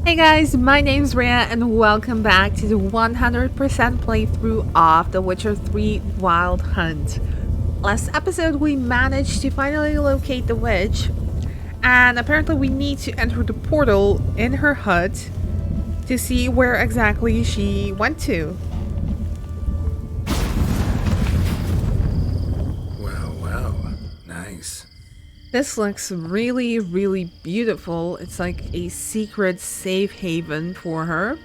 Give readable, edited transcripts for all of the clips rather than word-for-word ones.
Hey guys, my name's Rhea and welcome back to the 100% playthrough of The Witcher 3 Wild Hunt. Last episode we managed to finally locate the witch, and apparently we need to enter the portal in her hut to see where exactly she went to. Wow. Nice. This looks really beautiful. It's like a secret safe haven for her.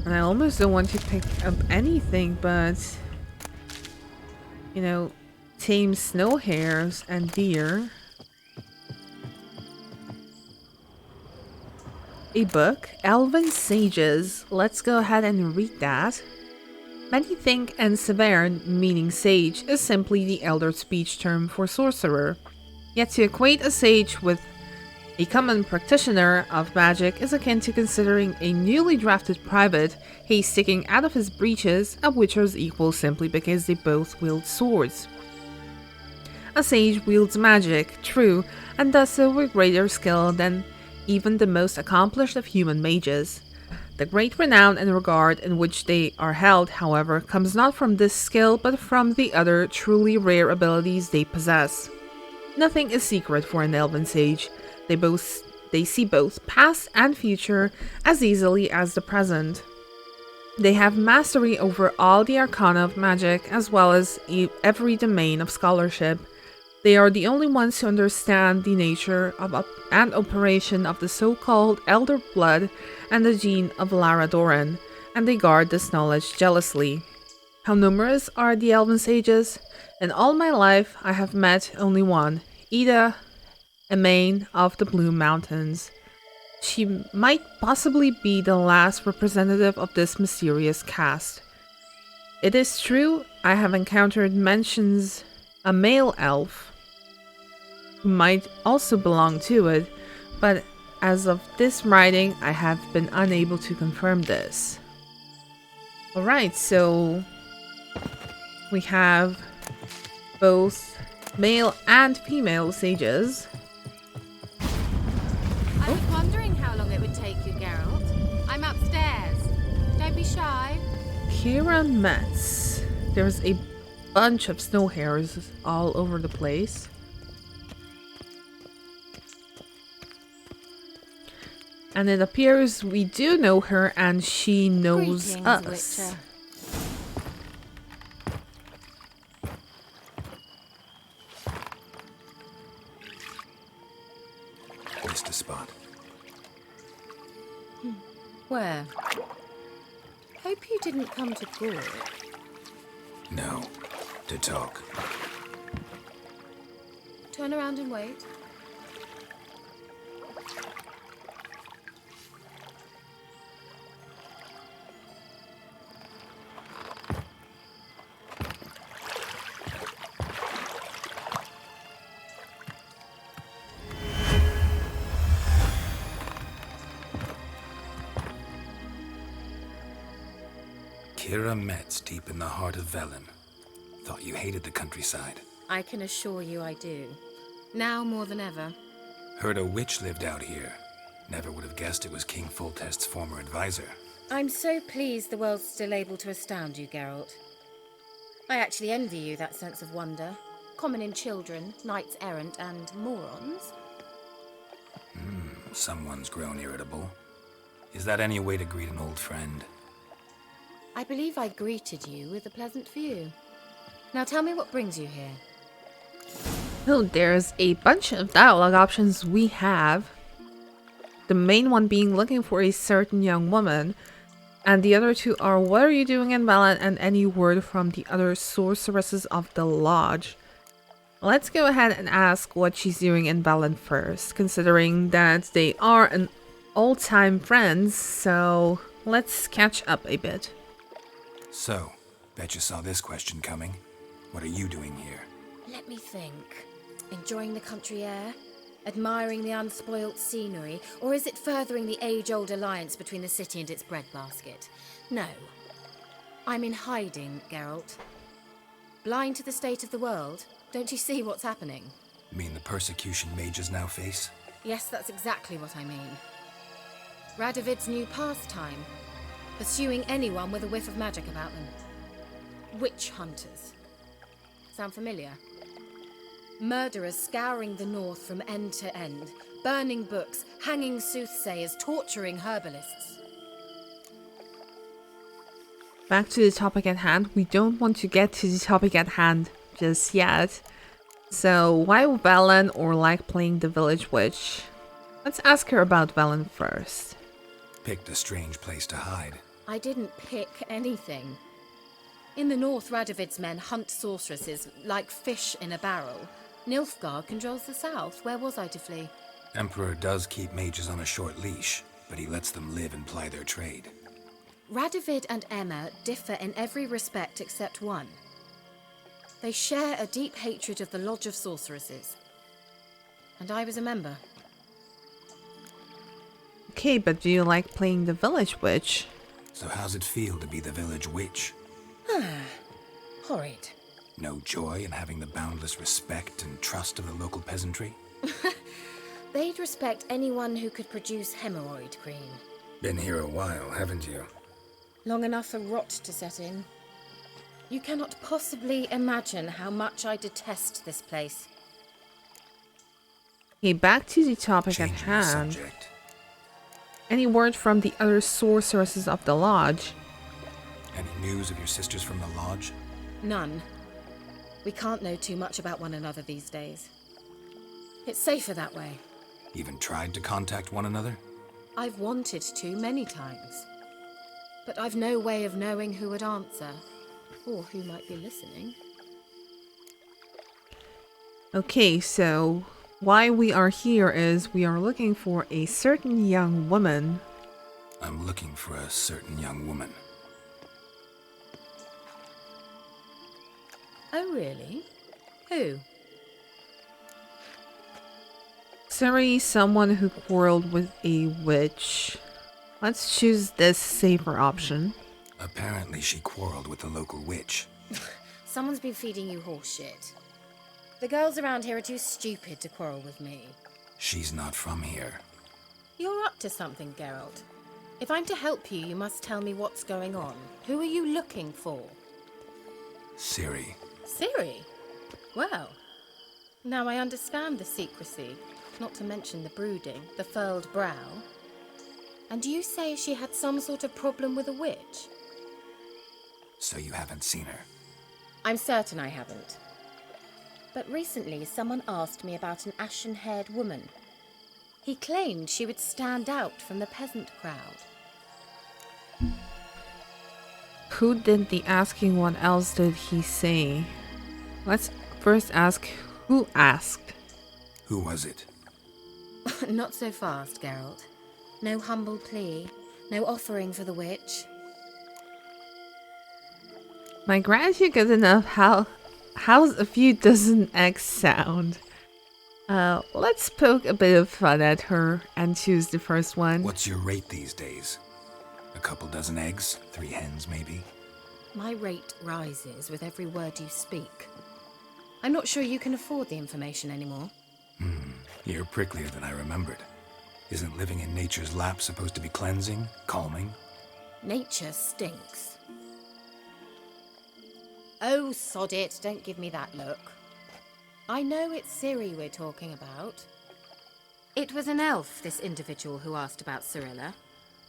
And I almost don't want to pick up anything, but you know, tame snow hares and deer. A book, Elven Sages. Let's go ahead and read that. Many think en Severn, meaning sage, is simply the elder speech term for sorcerer. Yet to equate a sage with a common practitioner of magic is akin to considering a newly drafted private sticking out of his breeches a witcher's equal simply because they both wield swords. A sage wields magic, true, and does so with greater skill than even the most accomplished of human mages. The great renown and regard in which they are held, however, comes not from this skill but from the other truly rare abilities they possess. Nothing is secret for an elven sage. They see both past and future as easily as the present. They have mastery over all the arcana of magic as well as every domain of scholarship. They are the only ones who understand the nature of and operation of the so-called Elder Blood and the gene of Lara Doran, and they guard this knowledge jealously. How numerous are the elven sages? In all my life, I have met only one, Ida, Emain of the Blue Mountains. She might possibly be the last representative of this mysterious caste. It is true, I have encountered mentions a male elf who might also belong to it, but as of this writing, I have been unable to confirm this. Alright, so we have both male and female sages. I was wondering how long it would take you, Geralt. I'm upstairs. Don't be shy. Keira Metz. There's a bunch of snow hares all over the place. And it appears we do know her and she knows Greetings, us. Witcher. Missed a spot. Where? Hope you didn't come to Gore. No. To talk. Turn around and wait. Keira Metz deep in the heart of Velen. Thought you hated the countryside. I can assure you I do. Now more than ever. Heard a witch lived out here. Never would have guessed it was King Foltest's former advisor. I'm so pleased the world's still able to astound you, Geralt. I actually envy you that sense of wonder. Common in children, knights errant, and morons. Someone's grown irritable. Is that any way to greet an old friend? I believe I greeted you with a pleasant view. Now tell me what brings you here. Oh, there's a bunch of dialogue options we have. The main one being looking for a certain young woman. And the other two are what are you doing in Velen and any word from the other sorceresses of the Lodge. Let's go ahead and ask what she's doing in Velen first, considering that they are an old-time friends, so let's catch up a bit. So, bet you saw this question coming. What are you doing here? Let me think. Enjoying the country air? Admiring the unspoilt scenery? Or is it furthering the age-old alliance between the city and its breadbasket? No. I'm in hiding, Geralt. Blind to the state of the world? Don't you see what's happening? Mean the persecution mages now face? Yes, that's exactly what I mean. Radovid's new pastime. Pursuing anyone with a whiff of magic about them. Witch hunters. Sound familiar? Murderers scouring the north from end to end, burning books, hanging soothsayers, torturing herbalists. Back to the topic at hand. We don't want to get to the topic at hand just yet. So why Velen or like playing the village witch? Let's ask her about Velen first. Picked a strange place to hide. I didn't pick anything. In the north, Radovid's men hunt sorceresses like fish in a barrel. Nilfgaard controls the south. Where was I to flee? Emperor does keep mages on a short leash, but he lets them live and ply their trade. Radovid and Emma differ in every respect except one. They share a deep hatred of the Lodge of Sorceresses. And I was a member. Okay, but do you like playing the village witch? So how's it feel to be the village witch? Horrid. No joy in having the boundless respect and trust of the local peasantry? They'd respect anyone who could produce hemorrhoid cream. Been here a while, haven't you? Long enough for rot to set in. You cannot possibly imagine how much I detest this place. Okay, back to the topic Changing at the hand. subject. Any word from the other sorceresses of the lodge? Any news of your sisters from the lodge? None. We can't know too much about one another these days. It's safer that way. Even tried to contact one another? I've wanted to many times. But I've no way of knowing who would answer, or who might be listening. Okay, so why we are here is we are looking for a certain young woman. I'm looking for a certain young woman. Oh, really? Who? Ciri, someone who quarreled with a witch. Let's choose this safer option. Apparently she quarreled with the local witch. Someone's been feeding you horse shit. The girls around here are too stupid to quarrel with me. She's not from here. You're up to something, Geralt. If I'm to help you, you must tell me what's going on. Who are you looking for? Ciri. Ciri? Well, now I understand the secrecy, not to mention the brooding, the furled brow. And you say she had some sort of problem with a witch? So you haven't seen her? I'm certain I haven't. But recently someone asked me about an ashen-haired woman. He claimed she would stand out from the peasant crowd. Who did the asking? What else did he say? Let's first ask who asked. Who was it? Not so fast, Geralt. No humble plea, no offering for the witch. My grant you good enough. How's a few dozen eggs sound? Let's poke a bit of fun at her and choose the first one. What's your rate these days? A couple dozen eggs? 3 hens, maybe? My rate rises with every word you speak. I'm not sure you can afford the information anymore. You're pricklier than I remembered. Isn't living in nature's lap supposed to be cleansing, calming? Nature stinks. Oh, sod it, don't give me that look. I know it's Ciri we're talking about. It was an elf, this individual who asked about Cirilla.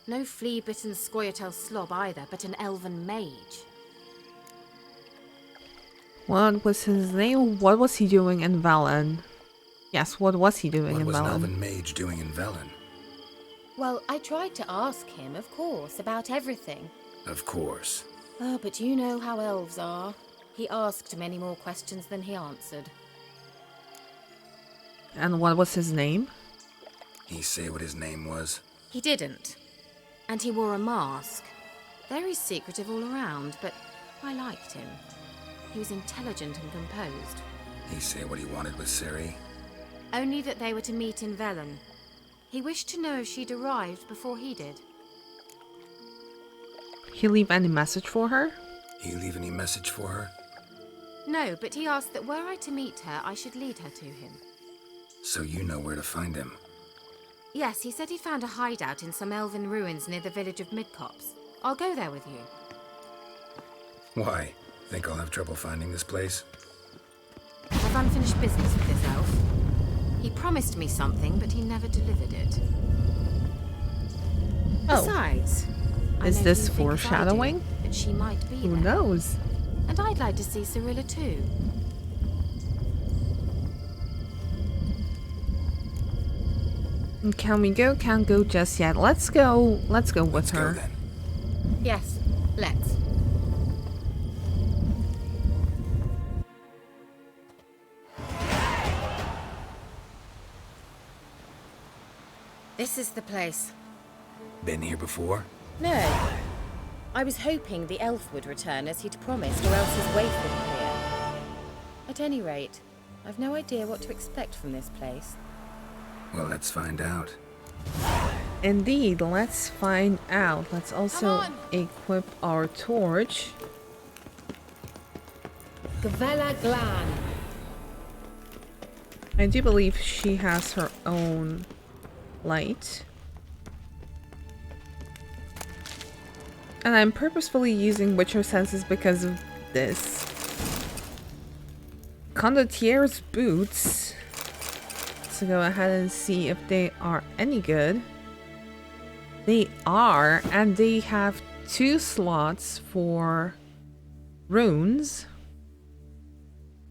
No flea-bitten Scoia'tael slob either, but an elven mage. What was his name? What was he doing in Velen? Yes, what was he doing What in was an Velen? elven mage doing in Velen? Well, I tried to ask him, of course, about everything. Of course. Oh, but you know how elves are. He asked many more questions than he answered. And what was his name? He say what his name was? He didn't. And he wore a mask. Very secretive all around, but I liked him. He was intelligent and composed. He say what he wanted with Ciri? Only that they were to meet in Velen. He wished to know if she'd arrived before he did. He leave any message for her? He leave any message for her? No, but he asked that were I to meet her, I should lead her to him. So you know where to find him. Yes, he said he found a hideout in some elven ruins near the village of Midcopse. I'll go there with you. Why? Think I'll have trouble finding this place? I've unfinished business with this elf. He promised me something, but he never delivered it. Oh. Besides, I Is know this you think as I foreshadowing? do, but she might be Who there. knows? And I'd like to see Cirilla too. Can we go? Can't go just yet. Let's go with Let's go her. then. Yes, let's. This is the place. Been here before? No. I was hoping the elf would return as he'd promised, or else his waif would appear. At any rate, I've no idea what to expect from this place. Well, let's find out. Indeed, let's find out. Let's also Come on. equip our torch. Gavella Glan. I do believe she has her own light. And I'm purposefully using Witcher senses because of this. Condottier's boots. So go ahead and see if they are any good. They are, and they have 2 slots for runes.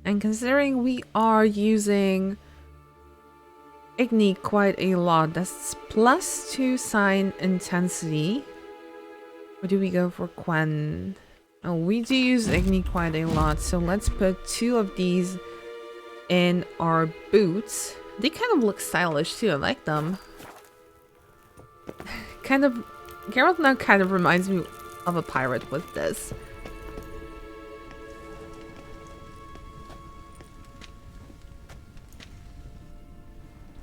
And considering we are using Igni quite a lot, that's +2 sign intensity. Or do we go for Quen? Oh, we do use Igni quite a lot, so let's put 2 of these in our boots. They kind of look stylish too, I like them. Geralt now kind of reminds me of a pirate with this.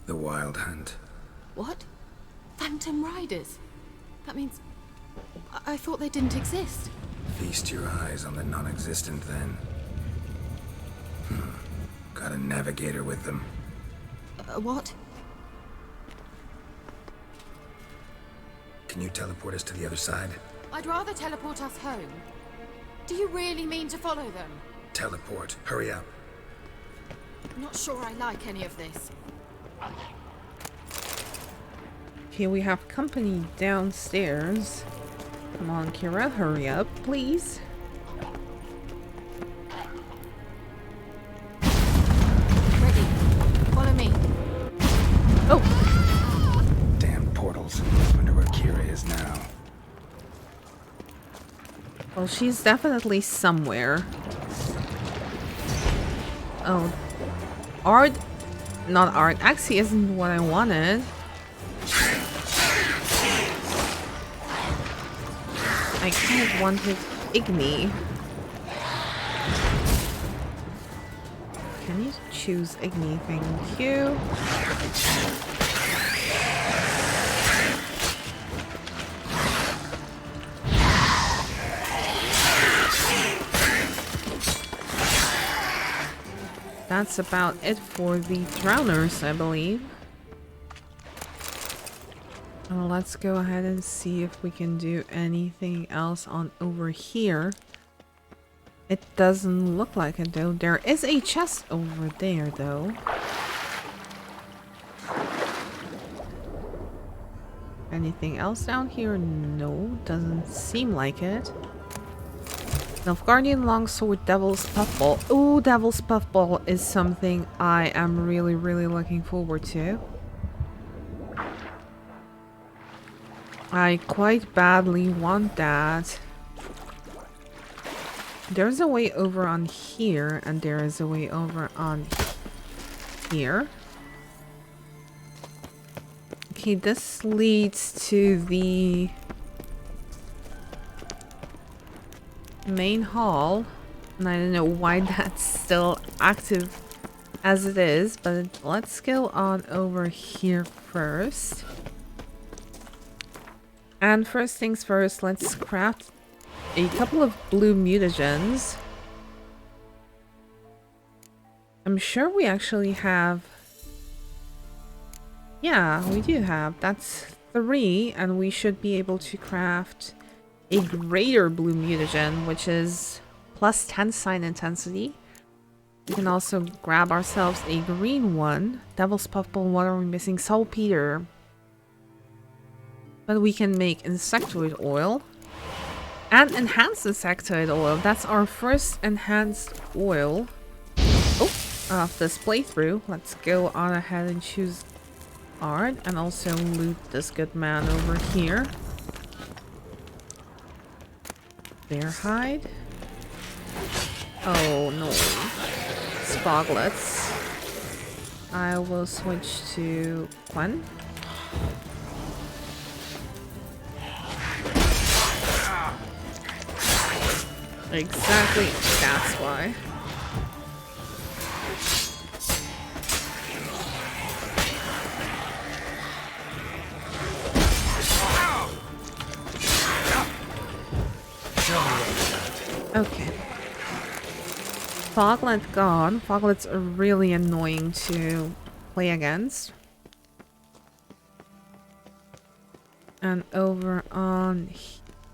The Wild Hunt. What? Phantom Riders? That means... I thought they didn't exist. Feast your eyes on the non-existent then. Got a navigator with them. What? Can you teleport us to the other side? I'd rather teleport us home. Do you really mean to follow them? Teleport. Hurry up. Not sure I like any of this. Okay, we have company downstairs. Come on, Keira, hurry up, please. Ready. Follow me. Oh! Damn portals. Wonder where Ciri is now. Well, she's definitely somewhere. Oh. Art? Not art. Actually isn't what I wanted. I kind of wanted Igni. Can you choose Igni? Thank you. That's about it for the drowners, I believe. Let's go ahead and see if we can do anything else on over here. It doesn't look like it though. There is a chest over there though. Anything else down here? No, doesn't seem like it. Nilfgaardian Longsword, Devil's Puffball. Ooh, Devil's Puffball is something I am really looking forward to. I quite badly want that. There's a way over on here, and there is a way over on here. Okay, this leads to the main hall, and I don't know why that's still active as it is, but let's go on over here first. And first things first, let's craft a couple of blue mutagens. I'm sure we actually have... Yeah, we do have. That's 3, and we should be able to craft a greater blue mutagen, which is plus 10 sign intensity. We can also grab ourselves a green one. Devil's Puffball, what are we missing? Saltpeter. But we can make insectoid oil. And enhanced insectoid oil. That's our first enhanced oil. Oh, of this playthrough. Let's go on ahead and choose art. And also loot this good man over here. Bear hide. Oh no. Spoglets. I will switch to Quen. Exactly, that's why. Okay. Foglet gone. Foglets are really annoying to play against. And over on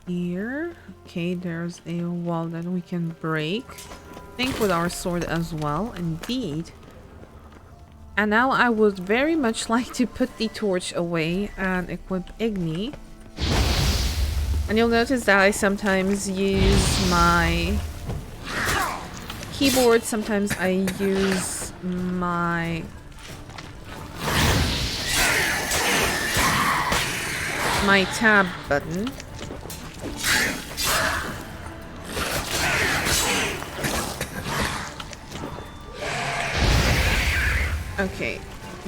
here. Okay, there's a wall that we can break. I think with our sword as well, indeed. And now I would very much like to put the torch away and equip Igni. And you'll notice that I sometimes use my keyboard, sometimes I use my tab button. Okay,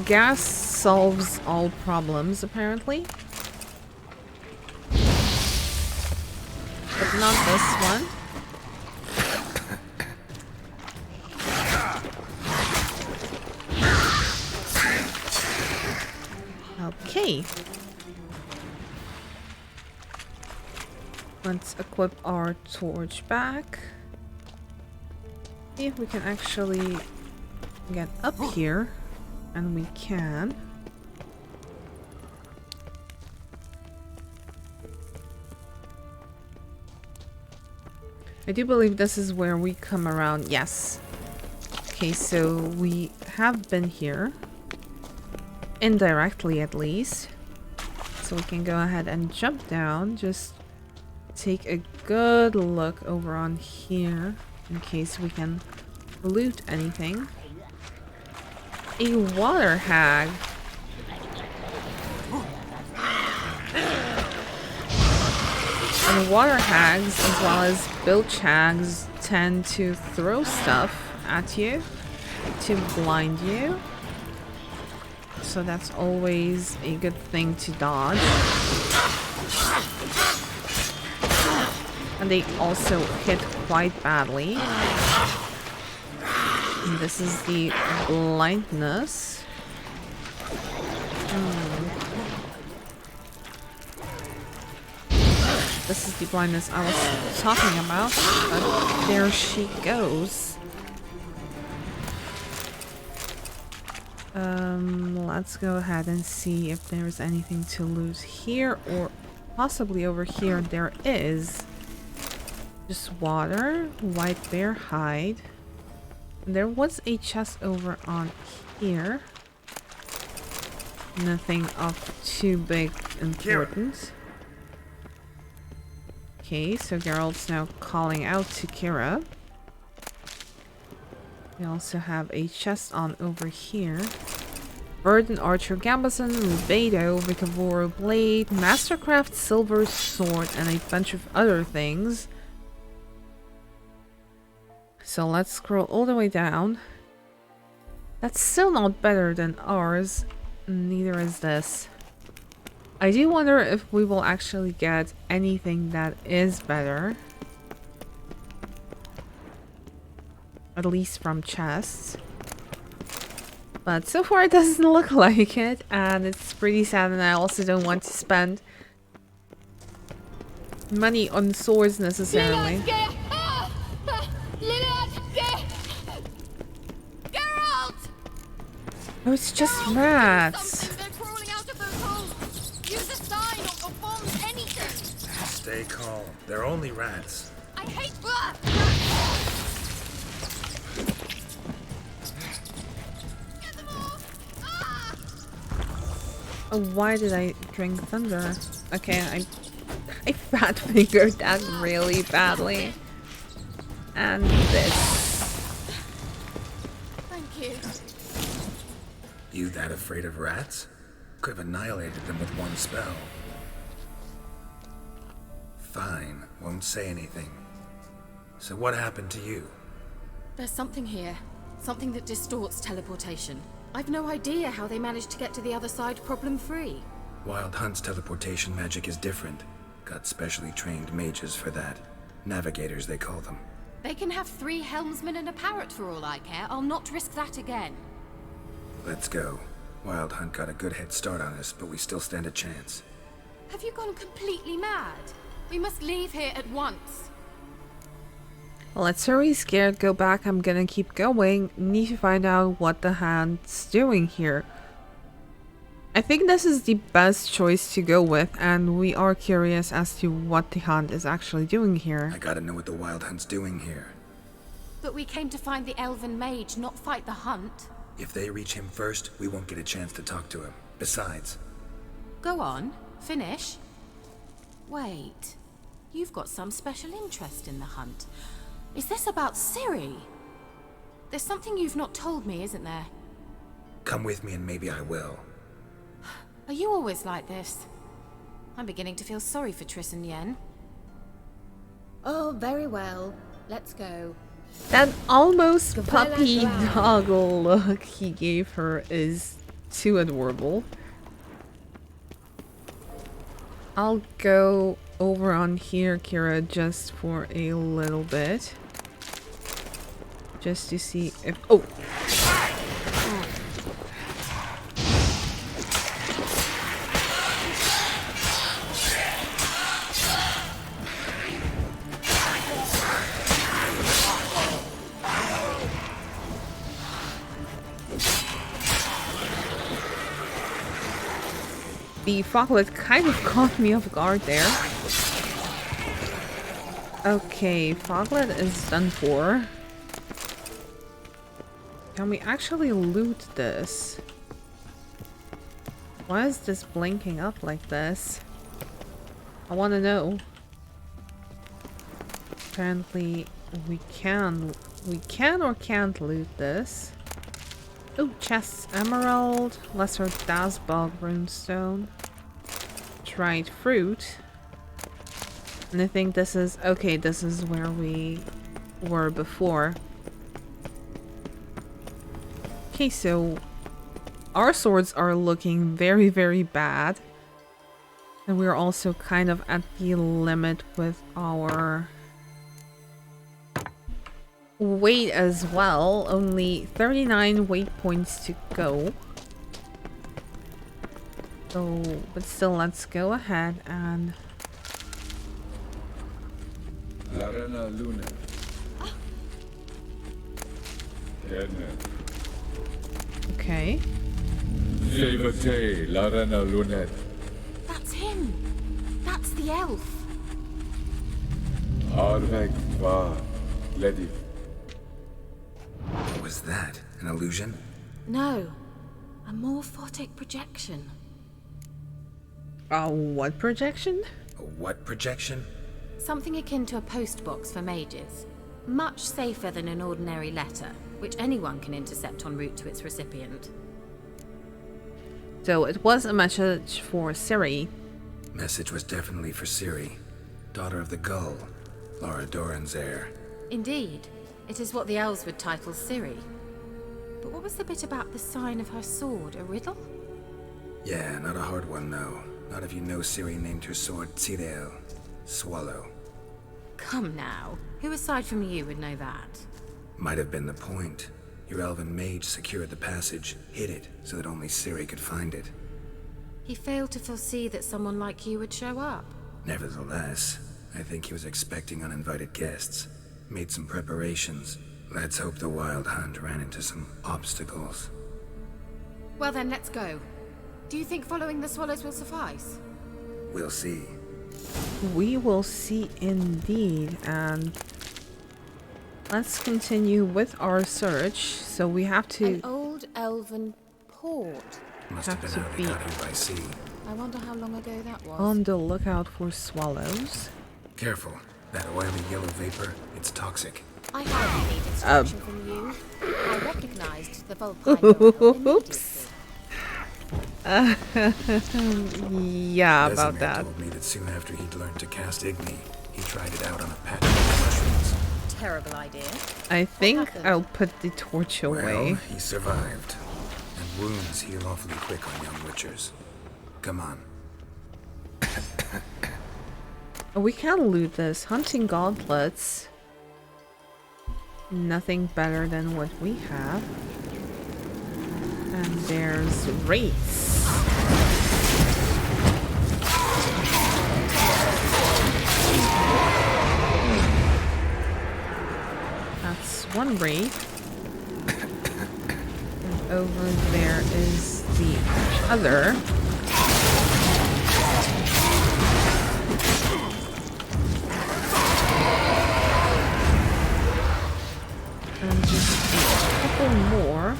gas solves all problems apparently. But not this one. Okay. Let's equip our torch back. See if we can actually get up here. And we can. I do believe this is where we come around. Yes. Okay, so we have been here. Indirectly, at least. So we can go ahead and jump down. Just take a good look over on here. In case we can loot anything. A water hag. And water hags, as well as bilge hags, tend to throw stuff at you to blind you. So that's always a good thing to dodge. And they also hit quite badly. And this is the blindness. This is the blindness I was talking about. But there she goes. Let's go ahead and see if there's anything to loot here or possibly over here. There is just water, white bear hide. There was a chest over on here. Nothing of too big importance. Okay, so Geralt's now calling out to Keira. We also have a chest on over here. Burden Archer Gambeson, Rubedo, Ricavoro Blade, Mastercraft Silver Sword, and a bunch of other things. So let's scroll all the way down. That's still not better than ours. Neither is this. I do wonder if we will actually get anything that is better. At least from chests. But so far it doesn't look like it. And it's pretty sad, and I also don't want to spend money on swords necessarily. Oh, it's just rats. They're crawling Stay calm. They're only rats. I hate. Get them off! Ah! Oh, why did I drink thunder? Okay, I fat fingered that really badly. And this. Thank you. You that afraid of rats? Could have annihilated them with one spell. Fine, won't say anything. So what happened to you? There's something here. Something that distorts teleportation. I've no idea how they managed to get to the other side problem-free. Wild Hunt's teleportation magic is different. Got specially trained mages for that. Navigators, they call them. They can have 3 helmsmen and a parrot for all I care. I'll not risk that again. Let's go. Wild Hunt got a good head start on us, but we still stand a chance. Have you gone completely mad? We must leave here at once. Let Ciri scared go back. I'm gonna keep going. Need to find out what the hand's doing here. I think this is the best choice to go with, and we are curious as to what the hand is actually doing here. I gotta know what the Wild Hunt's doing here. But we came to find the elven mage, not fight the hunt. If they reach him first, we won't get a chance to talk to him. Besides, Go on, finish. Wait, you've got some special interest in the hunt. Is this about Ciri? There's something you've not told me, isn't there? come with me and maybe I will. Are you always like this? I'm beginning to feel sorry for Triss and Yen. Oh, very well. Let's go. That almost Goodbye, puppy Lasla. doggle look he gave her is too adorable. I'll go over on here, Keira, just for a little bit. Just to see if... Oh! The foglet kind of caught me off guard there. Okay, foglet is done for. Can we actually loot this? Why is this blinking up like this? I want to know. Apparently we can or can't loot this. Oh, chests, emerald, lesser dasbog runestone, dried fruit. And I think this is, okay, this is where we were before. Okay, so our swords are looking very, very bad. And we're also kind of at the limit with our weight as well. Only 39 weight points to go. So, but still, let's go ahead and... Larena Luna. Edna. Okay. Jevate Larena Lunet. That's him! That's the elf! Arvek Va Ledi. What was that? An illusion? No, a morphotic projection. What projection? A what projection? Something akin to a postbox for mages. Much safer than an ordinary letter, which anyone can intercept en route to its recipient. So it was a message for Ciri. Message was definitely for Ciri, daughter of the Gull, Lara Doran's heir. Indeed, it is what the elves would title Ciri. But what was the bit about the sign of her sword? A riddle? Yeah, not a hard one though. Not if you know Ciri named her sword Ciri, swallow. Come now, who aside from you would know that? Might have been the point. Your elven mage secured the passage, hid it, so that only Ciri could find it. He failed to foresee that someone like you would show up. Nevertheless, I think he was expecting uninvited guests. Made some preparations. Let's hope the Wild Hunt ran into some obstacles. Well then, let's go. Do you think following the swallows will suffice? We'll see. We will see indeed, and let's continue with our search. So we have An to old elven port. Must have Have been to how be- they got here by sea. I wonder how long ago that was. on the lookout for swallows. Careful. That oily yellow vapor, it's toxic. I hardly need instruction from you. I recognized the Vulpine morale immediately. Yeah, about Vesemir that. told me that soon after he'd learned to cast Igni, he tried it out on a patch of mushrooms. Terrible idea. I think happened? I'll put the torch away. Well, he survived. And wounds heal awfully quick on young witchers. Come on. We can loot this. Hunting gauntlets. Nothing better than what we have. And there's wraiths. That's one wraith. And over there is the other. And just a couple more.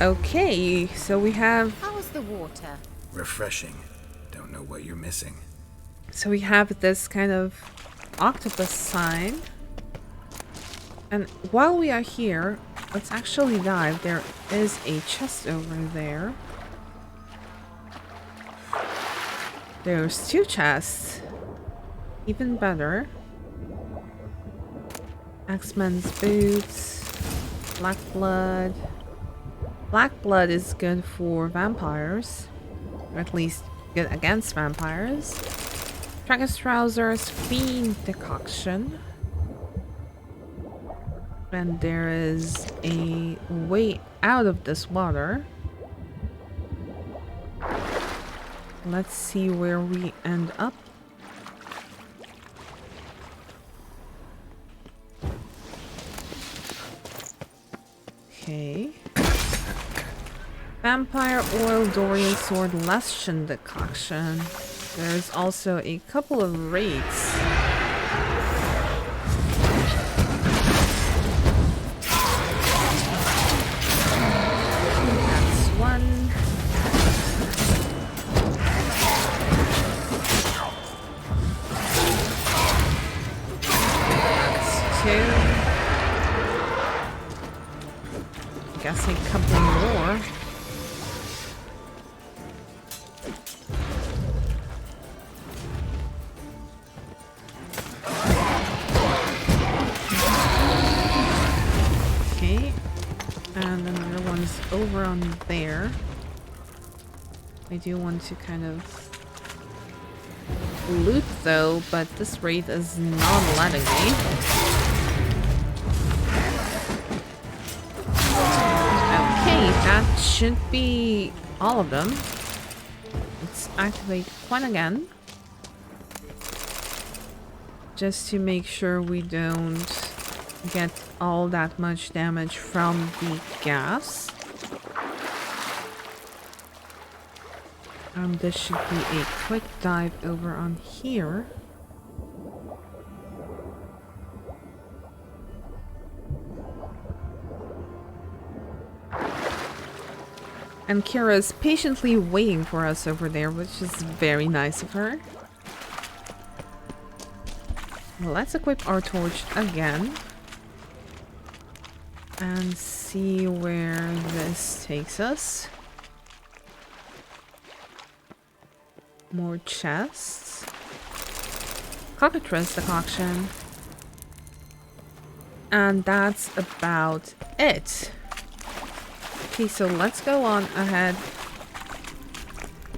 Okay, so we have How was the water? Refreshing. Don't know what you're missing. this kind of octopus sign. And while we are here, let's actually dive. There is a chest over there. There's two chests. Even better. Axeman's boots. Black blood. Black blood is good for vampires. Or at least good against vampires. Dragon's trousers. Fiend decoction. And there is a way out of this water. Let's see where we end up. Okay. Vampire oil, Dorian sword, Leshen decoction. There's also a couple of raids. That's one. That's two. Guess a couple more. Okay. And another one's over on there. I do want to kind of loot though, but this raid is not letting me. Okay, that should be all of them. Let's activate one again. Just to make sure we don't get all that much damage from the gas. This should be a quick dive over on here. And Keira is patiently waiting for us over there, which is very nice of her. Let's equip our torch again. And see where this takes us. More chests. Cockatrice decoction. And that's about it. Okay, so let's go on ahead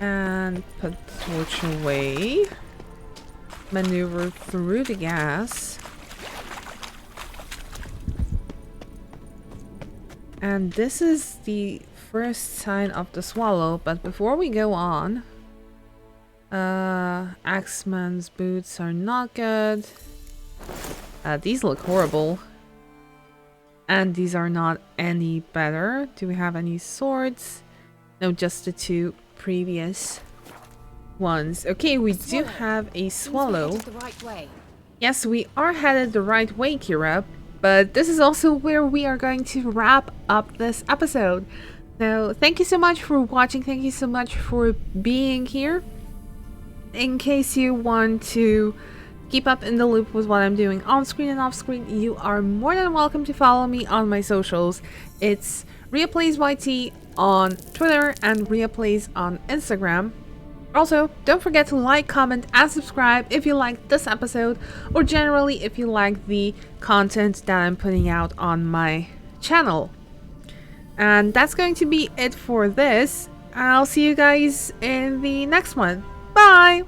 and put the torch away. Maneuver through the gas. And this is the first sign of the swallow, but before we go on, Axeman's boots are not good. These look horrible. And these are not any better. Do we have any swords? No, just the 2 previous ones. Okay, we do have a swallow. Seems we're headed the right way. Yes, we are headed the right way, Keira. But this is also where we are going to wrap up this episode. So thank you so much for watching. Thank you so much for being here. In case you want to keep up in the loop with what I'm doing on screen and off screen, you are more than welcome to follow me on my socials. It's RheaPlaysYT on Twitter and RheaPlays on Instagram. Also, don't forget to like, comment, and subscribe if you liked this episode, or generally if you like the content that I'm putting out on my channel. And that's going to be it for this. I'll see you guys in the next one. Bye!